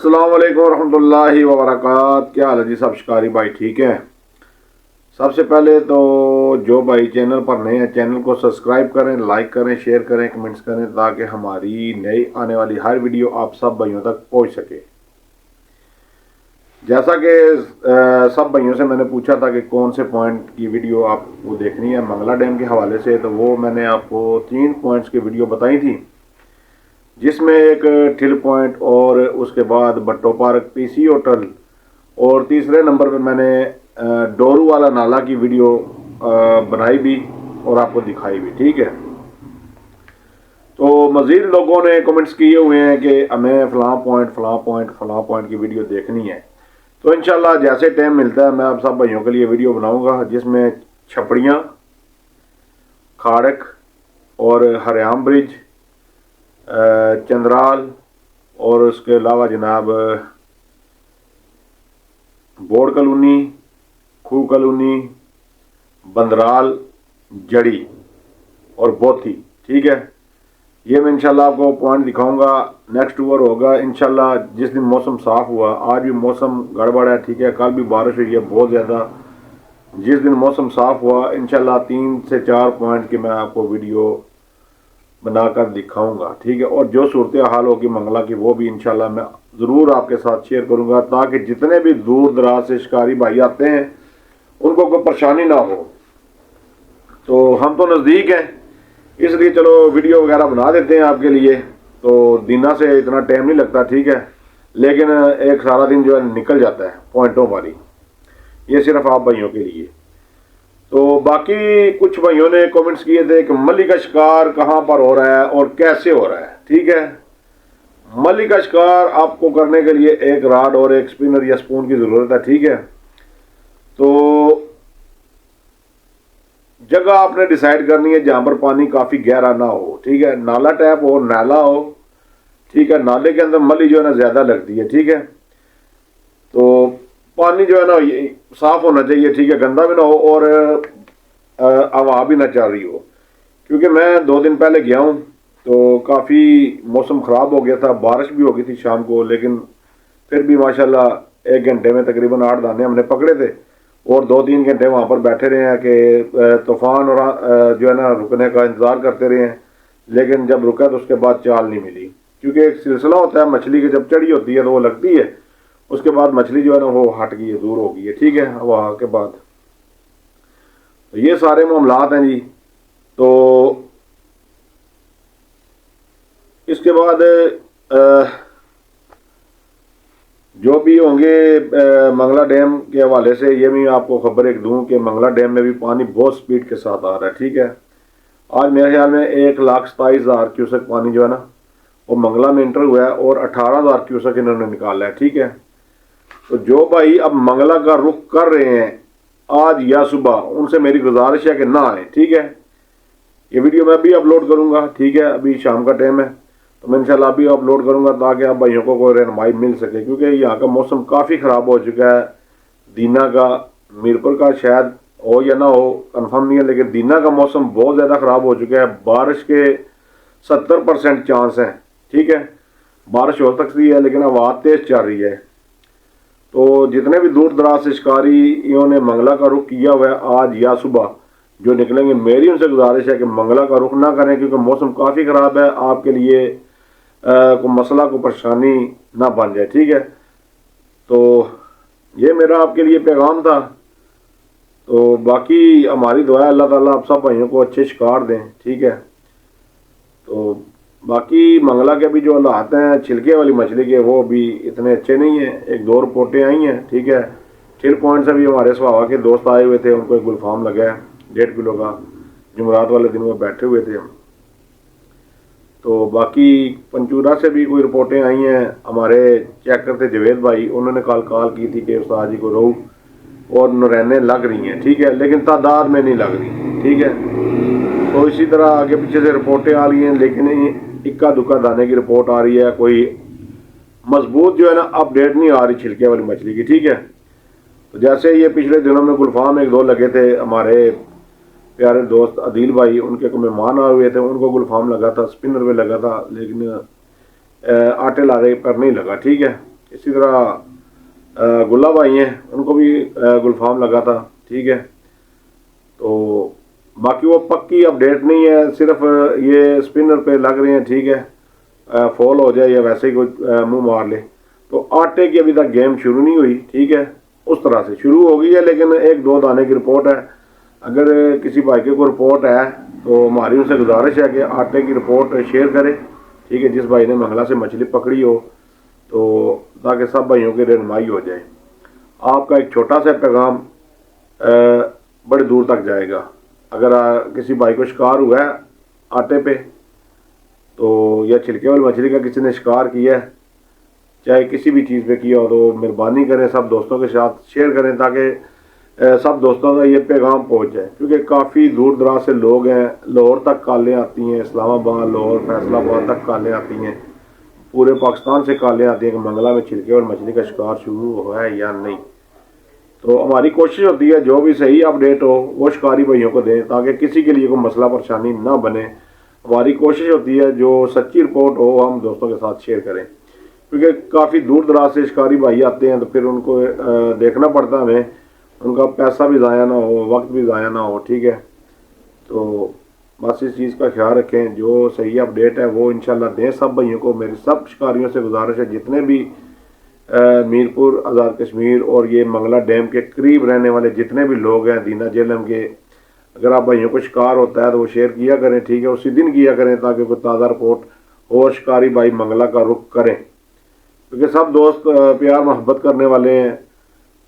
अस्सलाम वालेकुम रहमतुल्लाहि व बरकात। क्या हाल है जी सब शिकारी भाई, ठीक हैं? सबसे पहले तो जो भाई चैनल पर नए हैं चैनल को सब्सक्राइब करें, लाइक करें, शेयर करें, कमेंट्स करें ताकि हमारी नई आने वाली हर वीडियो आप सब भाइयों तक पहुंच सके। जैसा कि सब भाइयों से मैंने पूछा था कि कौन से पॉइंट की वीडियो आपको देखनी है मंगला डैम के हवाले से, तो वो मैंने आपको 3 पॉइंट्स की वीडियो बताई थी, जिसमें एक ठिल पॉइंट और उसके बाद भट्टो पार्क, पीसी होटल, और तीसरे नंबर पे मैंने डोरू वाला नाला की वीडियो बनाई भी और आपको दिखाई भी। ठीक है, तो मज़ीद लोगों ने कमेंट्स किए हुए हैं कि हमें फ़लाँ पॉइंट की वीडियो देखनी है। तो इंशाल्लाह जैसे टाइम मिलता है मैं आप सब भाइयों के लिए वीडियो बनाऊंगा, जिसमें छपड़ियाँ, खाड़क और हरियाम ब्रिज, चंद्राल और उसके अलावा जनाब बोर्ड कॉलोनी, खूह कॉलोनी, बंदराल, जड़ी और बोथी। ठीक है, ये मैं इंशाल्लाह आपको पॉइंट दिखाऊंगा। नेक्स्ट टूर होगा इंशाल्लाह जिस दिन मौसम साफ़ हुआ। आज भी मौसम गड़बड़ है, ठीक है, कल भी बारिश हुई है बहुत ज़्यादा। जिस दिन मौसम साफ़ हुआ इंशाल्लाह 3 से 4 पॉइंट की मैं आपको वीडियो बनाकर दिखाऊंगा। ठीक है, और जो सूरत हाल होगी मंगला की वो भी इंशाल्लाह मैं ज़रूर आपके साथ शेयर करूंगा, ताकि जितने भी दूर दराज से शिकारी भाई आते हैं उनको कोई परेशानी ना हो। तो हम तो नज़दीक हैं, इसलिए चलो वीडियो वगैरह बना देते हैं आपके लिए। तो दीना से इतना टाइम नहीं लगता, ठीक है, लेकिन एक सारा दिन जो है निकल जाता है पॉइंटों वाली। ये सिर्फ आप भाइयों के लिए। तो बाकी कुछ भाइयों ने कमेंट्स किए थे कि मल्ली का शिकार कहाँ पर हो रहा है और कैसे हो रहा है। ठीक है, मल्ली का शिकार आपको करने के लिए एक राड और एक स्पिनर या स्पून की ज़रूरत है। ठीक है, तो जगह आपने डिसाइड करनी है जहाँ पर पानी काफ़ी गहरा ना हो। ठीक है, नाला टैप हो, नाला हो। ठीक है, नाले के अंदर मल्ली जो है ना ज़्यादा लगती है। ठीक है, तो पानी जो है ना साफ़ होना चाहिए। ठीक है, गंदा भी ना हो और हवा भी ना चल रही हो, क्योंकि मैं 2 दिन पहले गया हूँ तो काफ़ी मौसम ख़राब हो गया था, बारिश भी हो गई थी शाम को, लेकिन फिर भी माशाल्लाह 1 घंटे में तकरीबन 8 दाने हमने पकड़े थे और 2-3 घंटे वहाँ पर बैठे रहे हैं कि तूफ़ान और जो है ना रुकने का इंतज़ार करते रहे हैं। लेकिन जब रुका तो उसके बाद चाल नहीं मिली, क्योंकि एक सिलसिला होता है मछली की, जब चढ़ी होती है तो वो लगती है, उसके बाद मछली जो है ना वो हट गई है, दूर हो गई है। ठीक है, हवा के बाद तो ये सारे मामलात हैं जी। तो इसके बाद जो भी होंगे मंगला डैम के हवाले से ये भी आपको खबर एक दूं कि मंगला डैम में भी पानी बहुत स्पीड के साथ आ रहा है। ठीक है, आज मेरे ख्याल में 1,27,000 क्यूसेक पानी जो है ना वो मंगला में इंटर हुआ है और 18,000 क्यूसेक इन्होंने निकाला है। ठीक है, तो जो भाई अब मंगला का रुख कर रहे हैं आज या सुबह, उनसे मेरी गुजारिश है कि ना आए। ठीक है, ये वीडियो मैं भी अपलोड करूंगा। ठीक है, अभी शाम का टाइम है तो मैं इंशाल्लाह भी अपलोड करूंगा ताकि आप भाइयों को कोई रहनुमाई मिल सके, क्योंकि यहाँ का मौसम काफ़ी ख़राब हो चुका है। दीना का, मीरपुर का शायद हो या ना हो, कंफर्म नहीं है, लेकिन दीना का मौसम बहुत ज़्यादा ख़राब हो चुका है। बारिश के 70% चांस हैं। ठीक है, बारिश हो सकती है लेकिन हवा तेज़ चल रही है। तो जितने भी दूर दराज से शिकारी इन्होंने मंगला का रुख किया हुआ है आज या सुबह जो निकलेंगे, मेरी उनसे गुजारिश है कि मंगला का रुख ना करें, क्योंकि मौसम काफ़ी ख़राब है, आपके लिए को मसला को परेशानी ना बन जाए। ठीक है, तो ये मेरा आपके लिए पैगाम था। तो बाकी हमारी दुआ है अल्लाह ताला आप सब भाइयों को अच्छे शिकार दें। ठीक है, तो बाकी मंगला के भी जो हालात हैं छिलके वाली मछली के वो भी इतने अच्छे नहीं हैं। 1-2 रिपोर्टें आई हैं। ठीक है, ठिल पॉइंट से भी हमारे सवावा के दोस्त आए हुए थे, उनको एक गुलफाम लगा है 1.5 किलो का, जुमरात वाले दिन वो बैठे हुए थे। तो बाकी पंचूरा से भी कोई रिपोर्टें आई हैं। हमारे चेकर थे जवेद भाई, उन्होंने कॉल की थी कि उस्ताद जी को रोहू और नरैने लग रही हैं। ठीक है, लेकिन तादाद में नहीं लग रही। ठीक है, तो इसी तरह आगे पीछे से रिपोर्टें आ रही हैं, लेकिन इक्का दुक्का दाने की रिपोर्ट आ रही है, कोई मजबूत जो है ना अपडेट नहीं आ रही छिलके वाली मछली की। ठीक है, तो जैसे ये पिछले दिनों में गुलफाम 1-2 लगे थे, हमारे प्यारे दोस्त अदील भाई उनके को मेहमान आए हुए थे, उनको गुलफाम लगा था, स्पिनर में लगा था, लेकिन आटे लारे पर नहीं लगा। ठीक है, اسی طرح گلا بھائی ہیں، ان کو بھی گلفام لگا تھا، ٹھیک ہے. تو باقی وہ پکی اپڈیٹ نہیں ہے، صرف یہ اسپنر پہ لگ رہے ہیں، ٹھیک ہے، فال ہو جائے یا ویسے ہی کوئی منہ مار لے. تو آٹے کی ابھی تک گیم شروع نہیں ہوئی، ٹھیک ہے. اس طرح سے شروع ہو گئی ہے لیکن ایک دو دانے کی رپورٹ ہے. اگر کسی بھائی کے کو رپورٹ ہے تو ہماری ان سے گزارش ہے کہ آٹے کی رپورٹ شیئر کرے، ٹھیک ہے، جس بھائی نے منگلہ سے مچھلی پکڑی ہو، تو تاکہ سب بھائیوں کی رہنمائی ہو جائے. آپ کا ایک چھوٹا سا پیغام بڑے دور تک جائے گا. اگر کسی بھائی کو شکار ہوا ہے آٹے پہ تو یا چھلکے والی مچھلی کا کسی نے شکار کیا ہے، چاہے کسی بھی چیز پہ کیا ہو، تو مہربانی کریں سب دوستوں کے ساتھ شیئر کریں تاکہ سب دوستوں کا یہ پیغام پہنچ جائے. کیونکہ کافی دور دراز سے لوگ ہیں، لاہور تک کالیں آتی ہیں، اسلام آباد، لاہور، فیصل آباد تک کالیں آتی ہیں، پورے پاکستان سے کالیں آتی ہیں کہ منگلہ میں چھلکے اور مچھلی کا شکار شروع ہوا ہے یا نہیں. تو ہماری کوشش ہوتی ہے جو بھی صحیح اپڈیٹ ہو وہ شکاری بھائیوں کو دیں تاکہ کسی کے لیے کوئی مسئلہ پریشانی نہ بنے. ہماری کوشش ہوتی ہے جو سچی رپورٹ ہو ہم دوستوں کے ساتھ شیئر کریں، کیونکہ کافی دور دراز سے شکاری بھائی آتے ہیں تو پھر ان کو دیکھنا پڑتا ہے ہمیں، ان کا پیسہ بھی ضائع نہ ہو، وقت بھی ضائع نہ ہو، ٹھیک ہے. تو بس اس چیز کا خیال رکھیں، جو صحیح اپڈیٹ ہے وہ انشاءاللہ دیں سب بھائیوں کو. میری سب شکاریوں سے گزارش ہے، جتنے بھی میرپور، آزاد کشمیر اور یہ منگلہ ڈیم کے قریب رہنے والے جتنے بھی لوگ ہیں دینا جہلم کے، اگر آپ بھائیوں کو شکار ہوتا ہے تو وہ شیئر کیا کریں، ٹھیک ہے، اسی دن کیا کریں تاکہ کوئی تازہ رپورٹ اور شکاری بھائی منگلہ کا رخ کریں. کیونکہ سب دوست پیار محبت کرنے والے ہیں،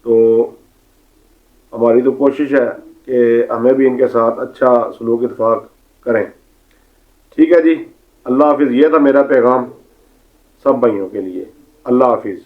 تو ہماری تو کوشش ہے کہ ہمیں بھی ان کے ساتھ اچھا سلوک اتفاق کریں. ٹھیک ہے جی، اللہ حافظ. یہ تھا میرا پیغام سب بھائیوں کے لیے. اللہ حافظ.